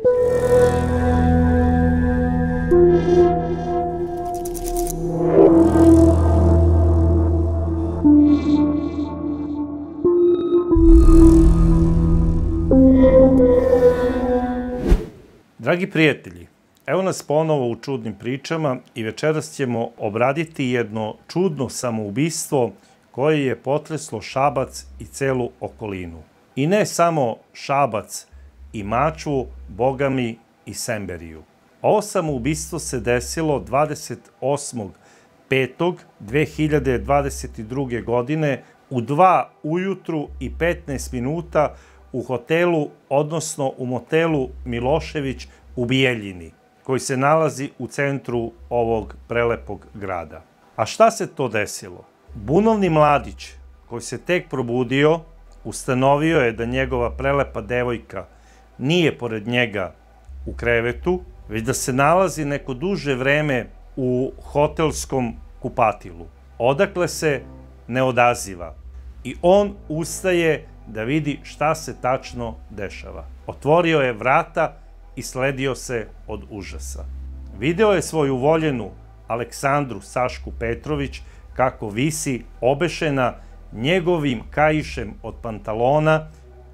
Dragi prijatelji, evo nas ponovo u čudnim pričama i večeras ćemo obraditi jedno čudno samoubistvo koje je potreslo Šabac i celu okolinu. I ne samo Šabac i Mačvu, bogami i Semberiju. Ovo samoubistvo se desilo 28.5.2022. godine u 2 ujutru i 15 minuta u hotelu, odnosno u motelu Milošević u Bijeljini, koji se nalazi u centru ovog prelepog grada. A šta se to desilo? Bunovni mladić, koji se tek probudio, ustanovio je da njegova prelepa devojka nije pored njega u krevetu, već da se nalazi neko duže vreme u hotelskom kupatilu. Odakle se ne odaziva. I on ustaje da vidi šta se tačno dešava. Otvorio je vrata i sledio se od užasa. Video je svoju voljenu Aleksandru Sašku Petrović kako visi obešena njegovim kaišem od pantalona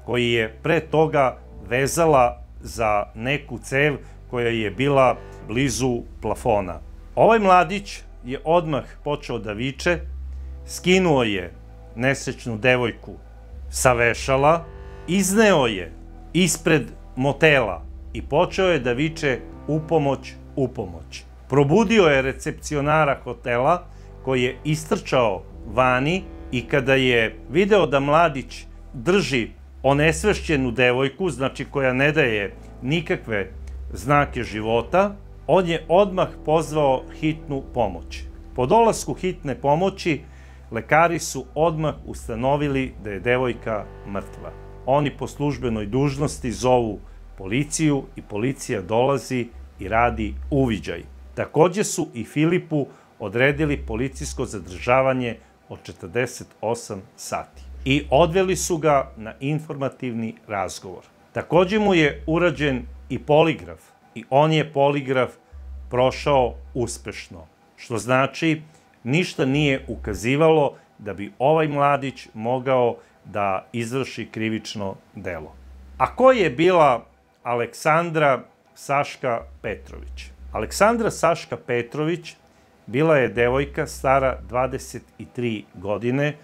koji je pre toga vezala za neku cev koja je bila blizu plafona. Ovaj mladić je odmah počeo da viče, skinuo je nesrećnu devojku sa vešala, izneo je ispred motela i počeo je da viče upomoć, upomoć. Probudio je recepcionara hotela koji je istrčao vani i kada je video da mladić drži onesvešćenu devojku, znači koja ne daje nikakve znake života, on je odmah pozvao hitnu pomoć. Po dolasku hitne pomoći lekari su odmah ustanovili da je devojka mrtva. Oni po službenoj dužnosti zovu policiju i policija dolazi i radi uviđaj. Takođe su i Filipu odredili policijsko zadržavanje od 48 sati i odveli su ga na informativni razgovor. Takođe mu je urađen i poligraf i on je poligraf prošao uspešno, što znači ništa nije ukazivalo da bi ovaj mladić mogao da izvrši krivično delo. A ko je bila Aleksandra Saška Petrović? Aleksandra Saška Petrović bila je devojka stara 23 godine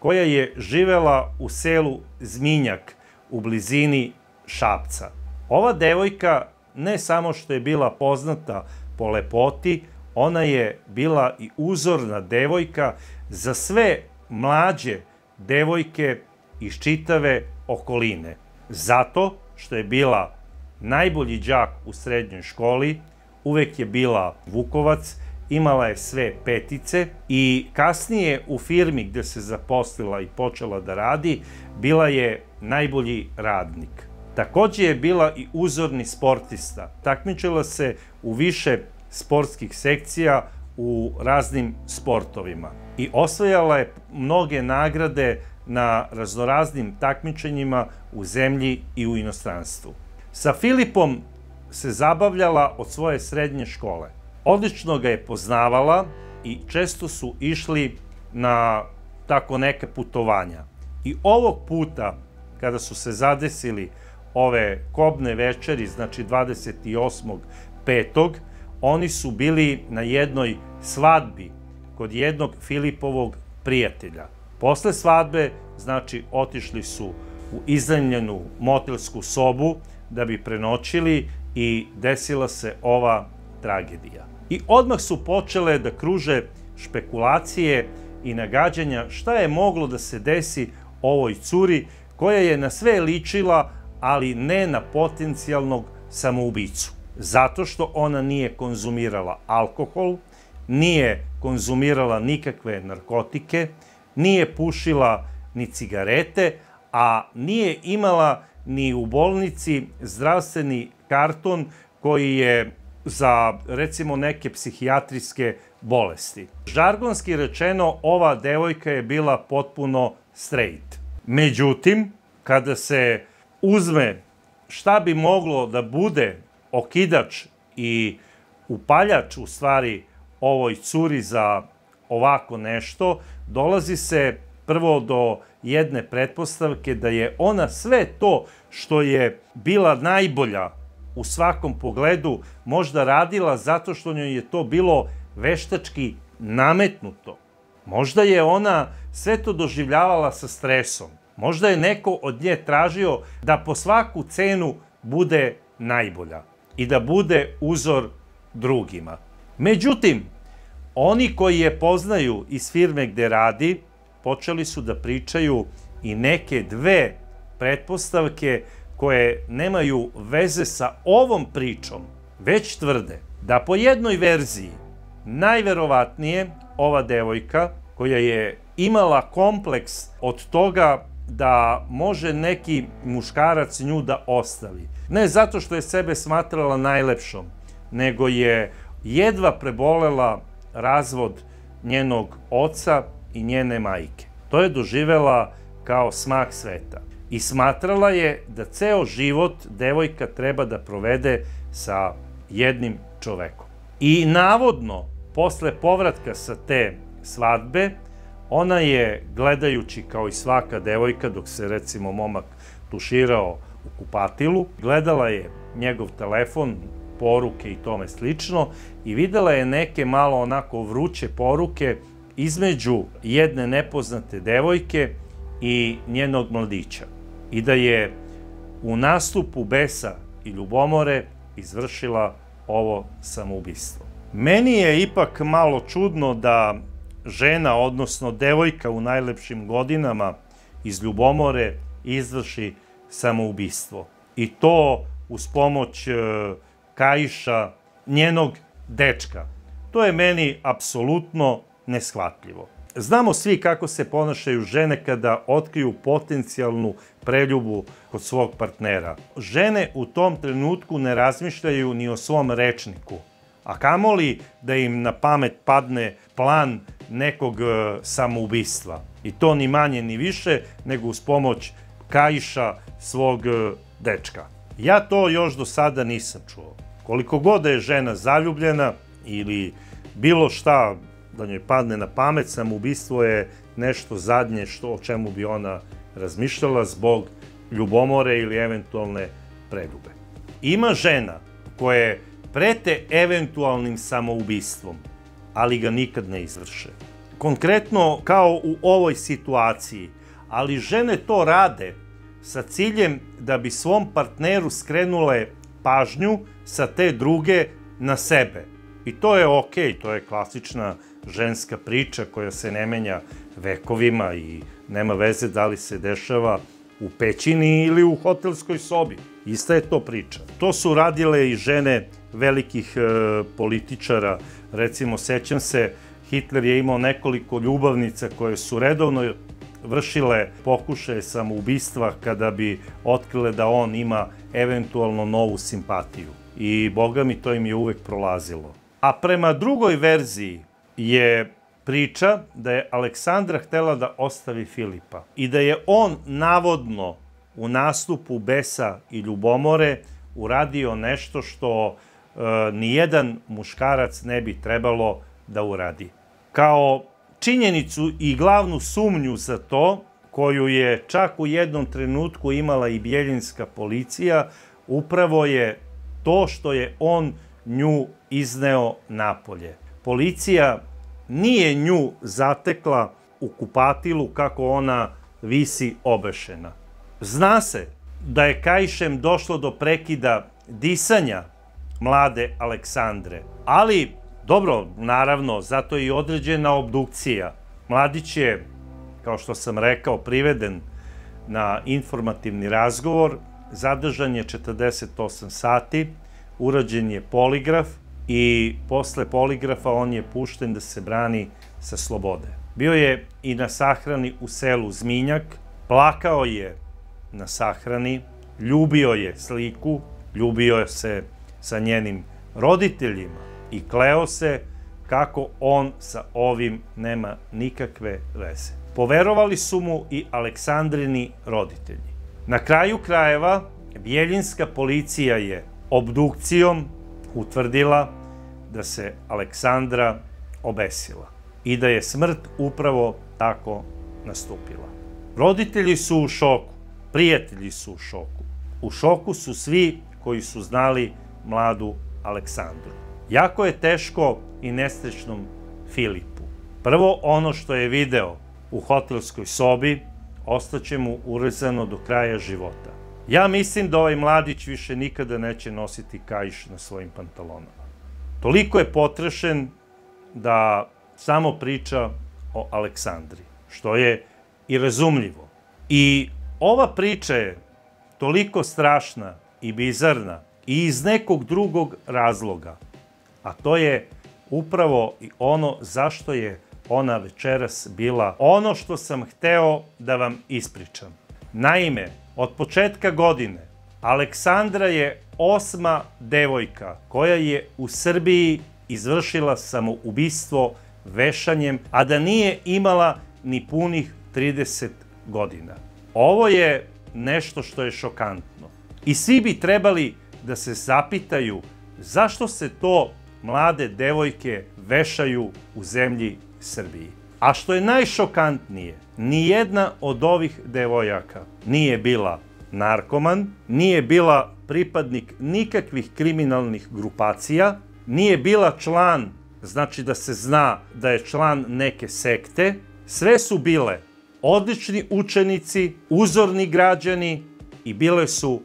koja je živela u selu Zminjak u blizini Šapca. Ova devojka ne samo što je bila poznata po lepoti, ona je bila i uzorna devojka za sve mlađe devojke iz čitave okoline. Zato što je bila najbolji đak u srednjoj školi, uvek je bila Vukovac, imala je sve petice i kasnije u firmi gde se zaposlila i počela da radi, bila je najbolji radnik. Takođe je bila i uzorni sportista. Takmičila se u više sportskih sekcija u raznim sportovima i osvajala je mnoge nagrade na raznoraznim takmičenjima u zemlji i u inostranstvu. Sa Filipom se zabavljala od svoje srednje škole. Odlično ga je poznavala i često su išli na tako neke putovanja. I ovog puta, kada su se zadesili ove kobne večeri, znači 28.5., oni su bili na jednoj svadbi kod jednog Filipovog prijatelja. Posle svadbe, znači, otišli su u iznajmljenu motelsku sobu da bi prenoćili i desila se ova tragedija. I odmah su počele da kruže špekulacije i nagađanja šta je moglo da se desi ovoj curi koja je na sve ličila, ali ne na potencijalnog samoubicu. Zato što ona nije konzumirala alkohol, nije konzumirala nikakve narkotike, nije pušila ni cigarete, a nije imala ni u bolnici zdravstveni karton koji je za, recimo, neke psihijatrijske bolesti. Žargonski rečeno, ova devojka je bila potpuno straight. Međutim, kada se uzme šta bi moglo da bude okidač i upaljač u stvari ovoj curi za ovako nešto, dolazi se prvo do jedne pretpostavke da je ona sve to što je bila najbolja u svakom pogledu možda radila zato što njoj je to bilo veštački nametnuto. Možda je ona sve to doživljavala sa stresom. Možda je neko od nje tražio da po svaku cenu bude najbolja i da bude uzor drugima. Međutim, oni koji je poznaju iz firme gde radi, počeli su da pričaju i neke dve pretpostavke koje nemaju veze sa ovom pričom, već tvrde da po jednoj verziji najverovatnije ova devojka koja je imala kompleks od toga da može neki muškarac nju da ostavi. Ne zato što je sebe smatrala najlepšom, nego je jedva prebolela razvod njenog oca i njene majke. To je doživela kao smak sveta. I smatrala je da ceo život devojka treba da provede sa jednim čovekom. I navodno, posle povratka sa te svadbe, ona je, gledajući kao i svaka devojka, dok se recimo momak tuširao u kupatilu, gledala je njegov telefon, poruke i tome slično i videla je neke malo onako vruće poruke između jedne nepoznate devojke i njenog mladića. I da je u nastupu besa i ljubomore izvršila ovo samoubistvo. Meni je ipak malo čudno da žena, odnosno devojka u najlepšim godinama iz ljubomore izvrši samoubistvo. I to uz pomoć Kajiša, njenog dečka. To je meni apsolutno neshvatljivo. Znamo svi kako se ponašaju žene kada otkriju potencijalnu preljubu kod svog partnera. Žene u tom trenutku ne razmišljaju ni o svom rečniku, a kamoli da im na pamet padne plan nekog samoubistva. I to ni manje ni više nego uz pomoć Kajiša, svog dečka. Ja to još do sada nisam čuo. Koliko god da je žena zaljubljena ili bilo šta da njoj padne na pamet, samoubistvo je nešto zadnje o čemu bi ona razmišljala zbog ljubomore ili eventualne preljube. Ima žena koje prete eventualnim samoubistvom, ali ga nikad ne izvrše. Konkretno kao u ovoj situaciji, ali žene to rade sa ciljem da bi svom partneru skrenule pažnju sa te druge na sebe. I to je okej, to je klasična ženska priča koja se ne menja vekovima i nema veze da li se dešava u pećini ili u hotelskoj sobi. Ista je to priča. To su radile i žene velikih političara. Recimo, sećam se, Hitler je imao nekoliko ljubavnica koje su redovno vršile pokušaje samoubistva kada bi otkrile da on ima eventualno novu simpatiju. I boga mi, to im je uvek prolazilo. A prema drugoj verziji je priča da je Aleksandra htela da ostavi Filipa i da je on navodno u nastupu besa i ljubomore uradio nešto što nijedan muškarac ne bi trebalo da uradi. Kao činjenicu i glavnu sumnju za to, koju je čak u jednom trenutku imala i bijeljinska policija, upravo je to što je on nju izneo napolje. Policija nije nju zatekla u kupatilu kako ona visi obešena. Zna se da je Kajišem došlo do prekida disanja mlade Aleksandre, ali dobro, naravno, zato je i određena obdukcija. Mladić je, kao što sam rekao, priveden na informativni razgovor, zadržan je 48 sati, urađen je poligraf i posle poligrafa on je pušten da se brani sa slobode. Bio je i na sahrani u selu Zminjak, plakao je na sahrani, ljubio je sliku, ljubio se sa njenim roditeljima i kleo se kako on sa ovim nema nikakve veze. Poverovali su mu i Aleksandrini roditelji. Na kraju krajeva, Bijeljinska policija je obdukcijom utvrdila da se Aleksandra obesila i da je smrt upravo tako nastupila. Roditelji su u šoku, prijatelji su u šoku. U šoku su svi koji su znali mladu Aleksandru. Jako je teško i nesrećnom Filipu. Prvo, ono što je video u hotelskoj sobi ostaće mu urezano do kraja života. Ja mislim da ovaj mladić više nikada neće nositi kaiš na svojim pantalonama. Toliko je potrešen da samo priča o Aleksandri, što je i razumljivo. I ova priča je toliko strašna i bizarna i iz nekog drugog razloga, a to je upravo i ono zašto je ona večeras bila ono što sam hteo da vam ispričam. Naime, od početka godine Aleksandra je 8. devojka koja je u Srbiji izvršila samoubistvo vešanjem, a da nije imala ni punih 30 godina. Ovo je nešto što je šokantno. I svi bi trebali da se zapitaju zašto se to mlade devojke vešaju u zemlji Srbiji. A što je najšokantnije, nijedna od ovih devojaka nije bila narkoman, nije bila pripadnik nikakvih kriminalnih grupacija, nije bila član, znači da se zna da je član neke sekte, sve su bile odlični učenici, uzorni građani i bile su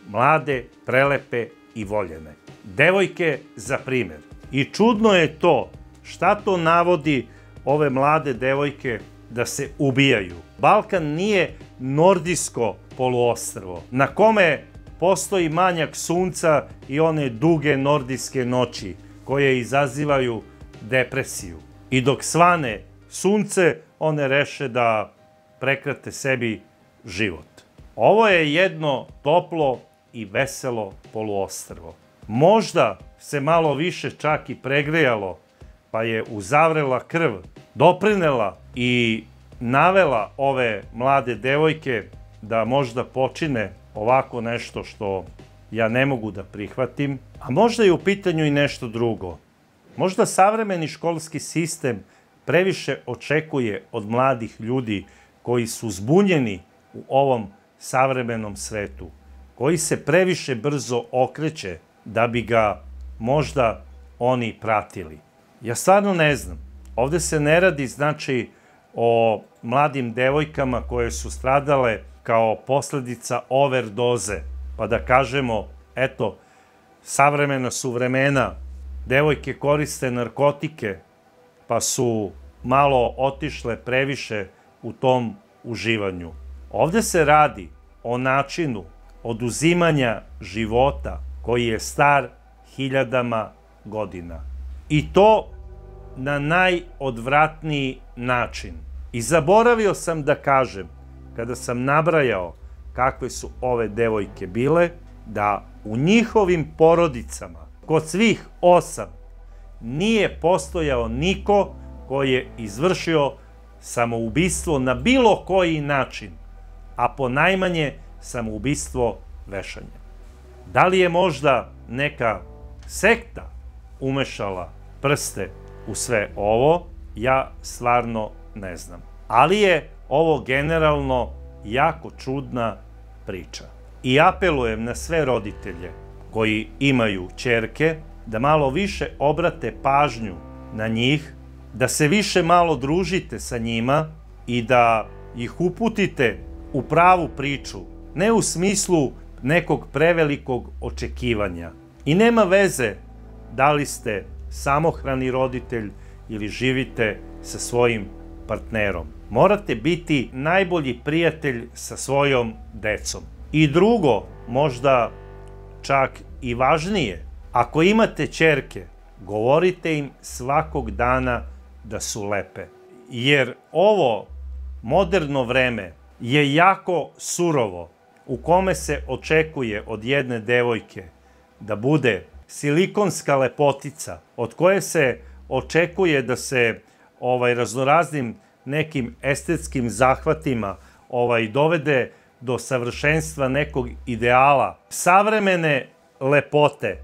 mlade, prelepe i voljene. Devojke za primer. I čudno je to šta to navodi ove mlade devojke da se ubijaju. Balkan nije nordijsko poluostrvo na kome postoji manjak sunca i one duge nordijske noći koje izazivaju depresiju. I dok svane sunce, one reše da prekrate sebi život. Ovo je jedno toplo i veselo poluostrvo. Možda se malo više čak i pregrejalo, pa je uzavrela krv, doprinela i navela ove mlade devojke da možda počine ovako nešto što ja ne mogu da prihvatim, a možda je u pitanju i nešto drugo. Možda savremeni školski sistem previše očekuje od mladih ljudi koji su zbunjeni u ovom savremenom svetu, koji se previše brzo okreće da bi ga možda oni pratili. Ja stvarno ne znam. Ovde se ne radi, znači, o mladim devojkama koje su stradale kao posledica overdoze, pa da kažemo, eto, savremena su vremena, devojke koriste narkotike, pa su malo otišle previše u tom uživanju. Ovde se radi o načinu oduzimanja života koji je star hiljadama godina. I to na najodvratniji način. I zaboravio sam da kažem, kada sam nabrajao kakve su ove devojke bile, da u njihovim porodicama, kod svih 8, nije postojao niko koji je izvršio samoubistvo na bilo koji način, a ponajmanje samoubistvo vešanjem. Da li je možda neka sekta umešala prste u sve ovo, ja stvarno ne znam. Ali je ovo generalno jako čudna priča. I apelujem na sve roditelje koji imaju ćerke da malo više obrate pažnju na njih, da se više malo družite sa njima i da ih uputite u pravu priču, ne u smislu nekog prevelikog očekivanja. I nema veze da li ste samohrani roditelj ili živite sa svojim partnerom. Morate biti najbolji prijatelj sa svojom decom. I drugo, možda čak i važnije, ako imate ćerke, govorite im svakog dana da su lepe. Jer ovo moderno vreme je jako surovo, u kome se očekuje od jedne devojke da bude silikonska lepotica, od koje se očekuje da se raznoraznim nekim estetskim zahvatima dovede do savršenstva nekog ideala, savremene lepote.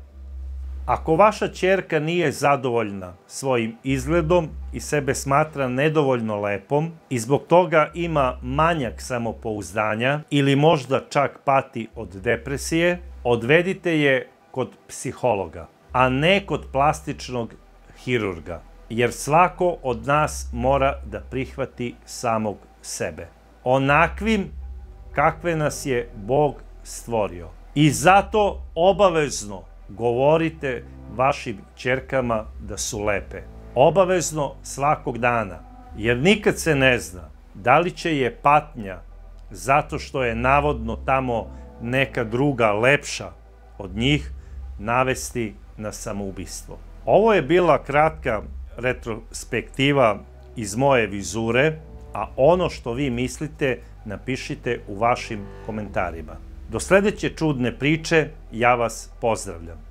Ako vaša ćerka nije zadovoljna svojim izgledom i sebe smatra nedovoljno lepom i zbog toga ima manjak samopouzdanja ili možda čak pati od depresije, odvedite je kod psihologa, a ne kod plastičnog hirurga, jer svako od nas mora da prihvati samog sebe, onakvim kakve nas je Bog stvorio. I zato obavezno govorite vašim ćerkama da su lepe. Obavezno svakog dana, jer nikad se ne zna da li će je patnja zato što je navodno tamo neka druga lepša od njih navesti na samoubistvo. Ovo je bila kratka retrospektiva iz moje vizure, a ono što vi mislite napišite u vašim komentarima. Do sledeće čudne priče, ja vas pozdravljam.